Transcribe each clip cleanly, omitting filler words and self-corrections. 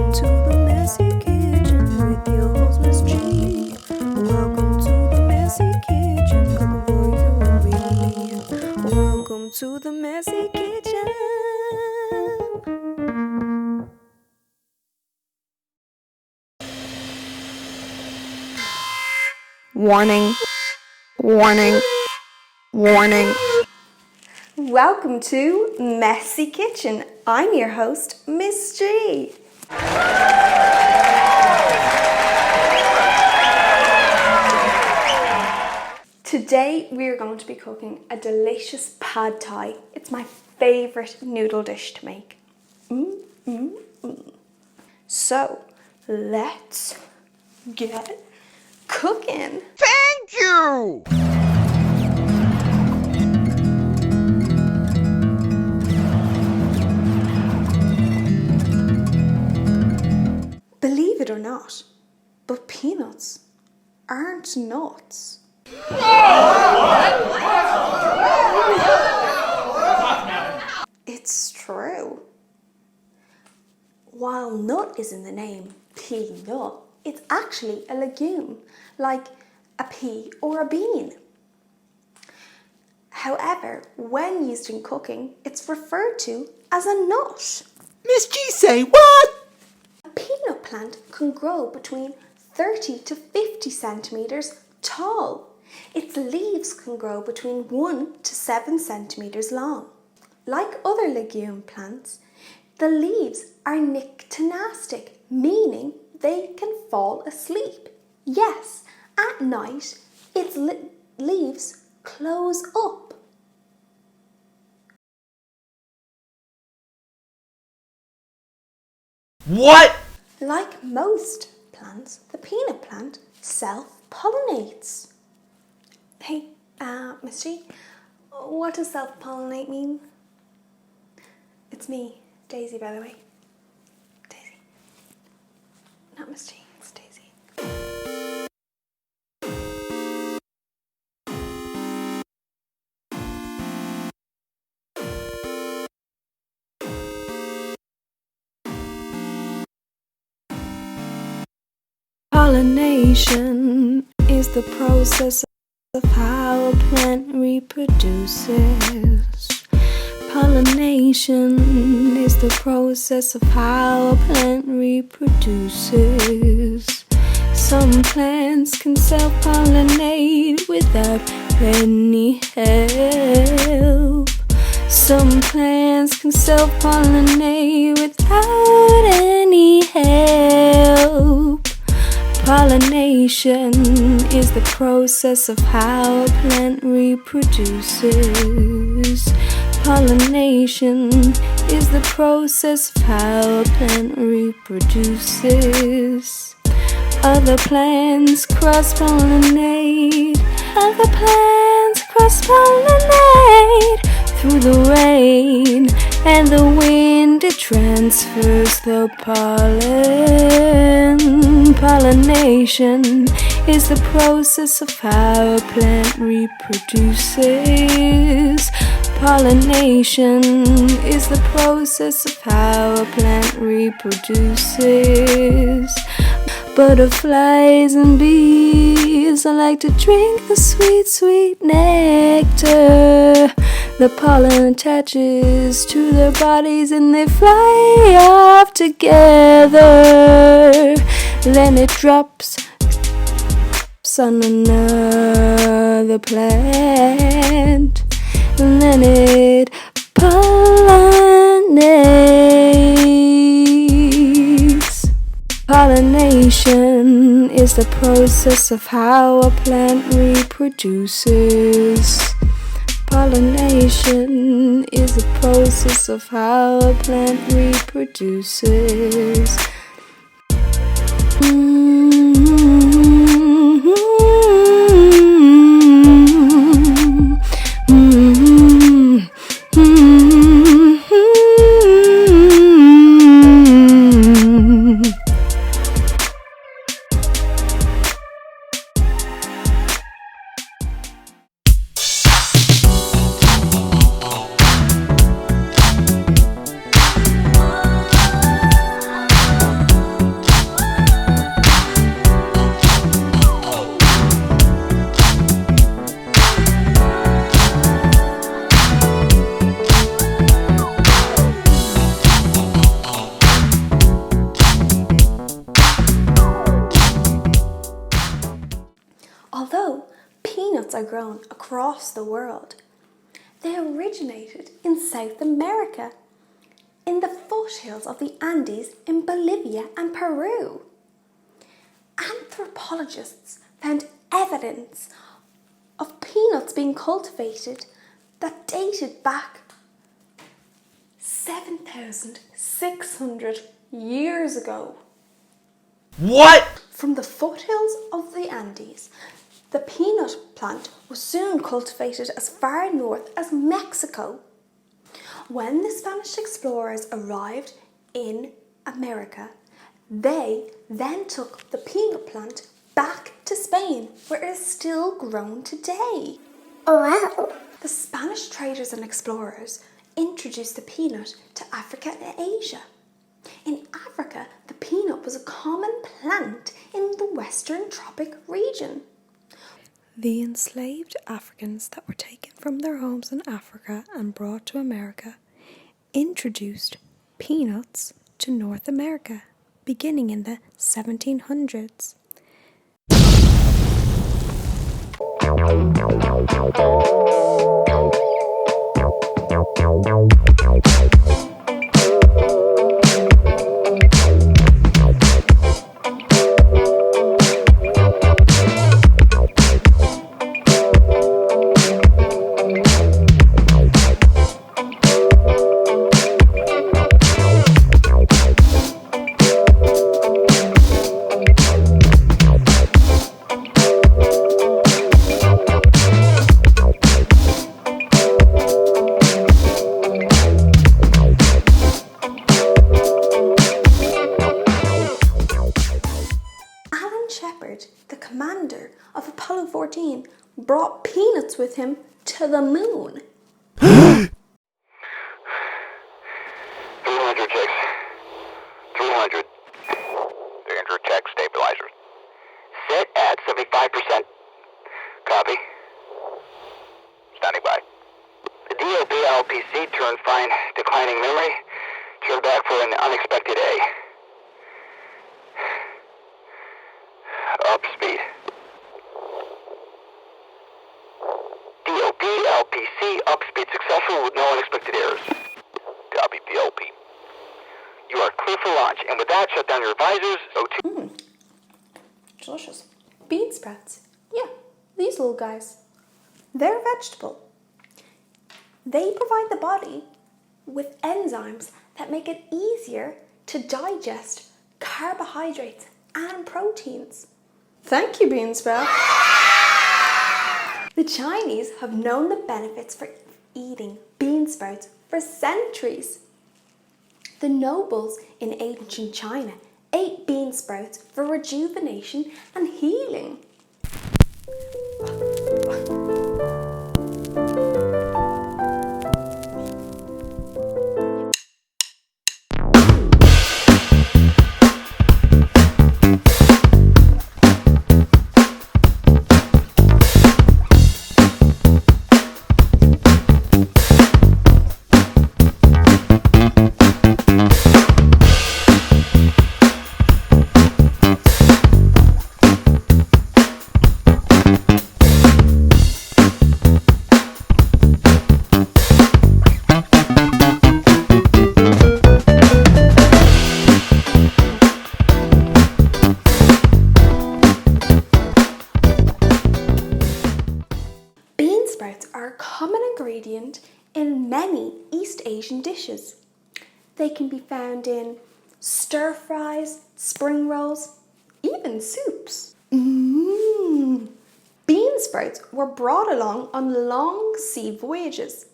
Welcome to the messy kitchen with your host Miss G. Welcome to the messy kitchen, cooking for you and me. Welcome to the messy kitchen. Warning, warning, warning. Welcome to Messy Kitchen. I'm your host, Miss G. Today we are going to be cooking a delicious pad thai. It's my favourite noodle dish to make. So, let's get cooking. Thank you! Believe it or not, but peanuts aren't nuts. It's true. While nut is in the name peanut, it's actually a legume, like a pea or a bean. However, when used in cooking, it's referred to as a nut. Miss G say what? A peanut plant can grow between 30 to 50 centimetres tall. Its leaves can grow between 1 to 7 centimetres long. Like other legume plants, the leaves are nyctinastic, meaning they can fall asleep. Yes, at night, its leaves close up. What? Like most plants, the peanut plant self-pollinates. Hey, Miss G, what does self-pollinate mean? It's me, Daisy, by the way. Daisy. Not Miss G, it's Daisy. Pollination is the process of how a plant reproduces. Pollination is the process of how a plant reproduces. Some plants can self-pollinate without any help. Some plants can self-pollinate without any help. Pollination is the process of how a plant reproduces. Pollination is the process of how a plant reproduces. Other plants cross-pollinate. Other plants cross-pollinate. Through the rain and the wind, it transfers the pollen. Pollination is the process of how a plant reproduces. Pollination is the process of how a plant reproduces. Butterflies and bees like to drink the sweet, sweet nectar. The pollen attaches to their bodies and they fly off together. Then it drops on another plant. And then it pollinates. Pollination is the process of how a plant reproduces. Pollination is the process of how a plant reproduces. are grown across the world. They originated in South America, in the foothills of the Andes in Bolivia and Peru. Anthropologists found evidence of peanuts being cultivated that dated back 7,600 years ago. What? From the foothills of the Andes, the peanut plant was soon cultivated as far north as Mexico. When the Spanish explorers arrived in America, they then took the peanut plant back to Spain, where it is still grown today. Oh wow! The Spanish traders and explorers introduced the peanut to Africa and Asia. In Africa, the peanut was a common plant in the Western tropic region. The enslaved Africans that were taken from their homes in Africa and brought to America introduced peanuts to North America, beginning in the 1700s. The commander of Apollo 14, brought peanuts with him to the moon. 300 checks. 300. 300 check stabilizers. Set at 75%. Copy. Standing by. The DOB LPC turned fine. Declining memory. Turn back for an unexpected A. Up speed. DOB LPC up speed successful with no unexpected errors. Copy DLP. You are clear for launch, and with that, shut down your visors. O2. Delicious. Bean sprouts. Yeah, these little guys. They're a vegetable. They provide the body with enzymes that make it easier to digest carbohydrates and proteins. Thank you, bean sprout. The Chinese have known the benefits for eating bean sprouts for centuries. The nobles in ancient China ate bean sprouts for rejuvenation and healing. Common ingredient in many East Asian dishes. They can be found in stir fries, spring rolls, even soups. Bean sprouts were brought along on long sea voyages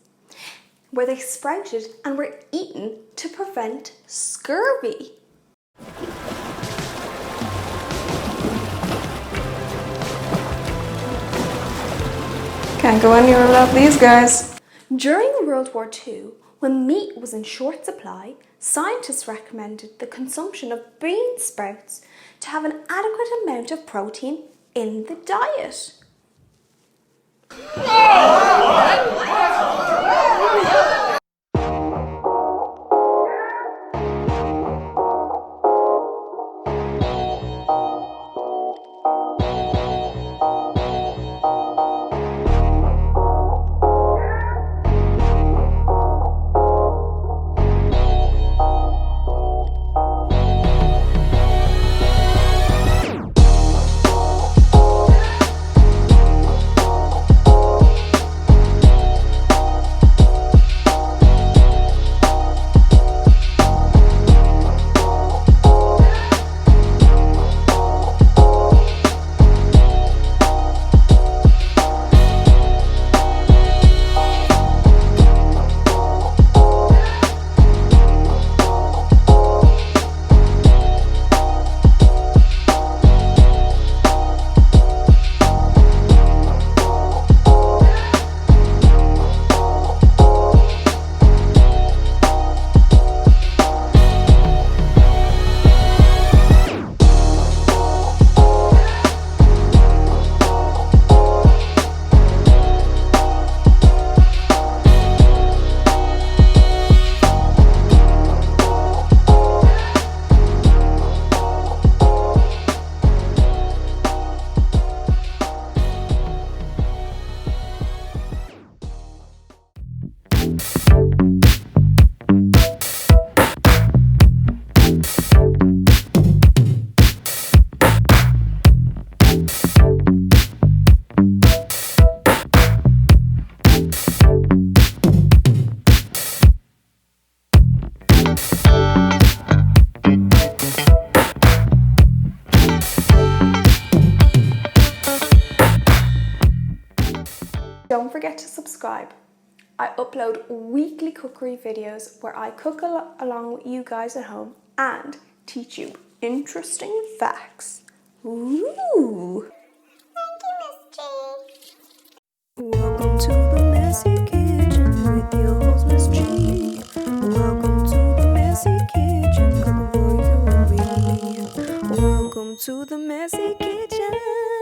where they sprouted and were eaten to prevent scurvy. Can't go anywhere without these guys. During World War II, when meat was in short supply, scientists recommended the consumption of bean sprouts to have an adequate amount of protein in the diet. don't forget to subscribe. I upload weekly cookery videos where I cook along with you guys at home and teach you interesting facts. Ooh! Thank you, Miss G. Welcome to the messy kitchen with your host, Miss G. Welcome to the messy kitchen, cooking for you and me. Welcome to the messy kitchen.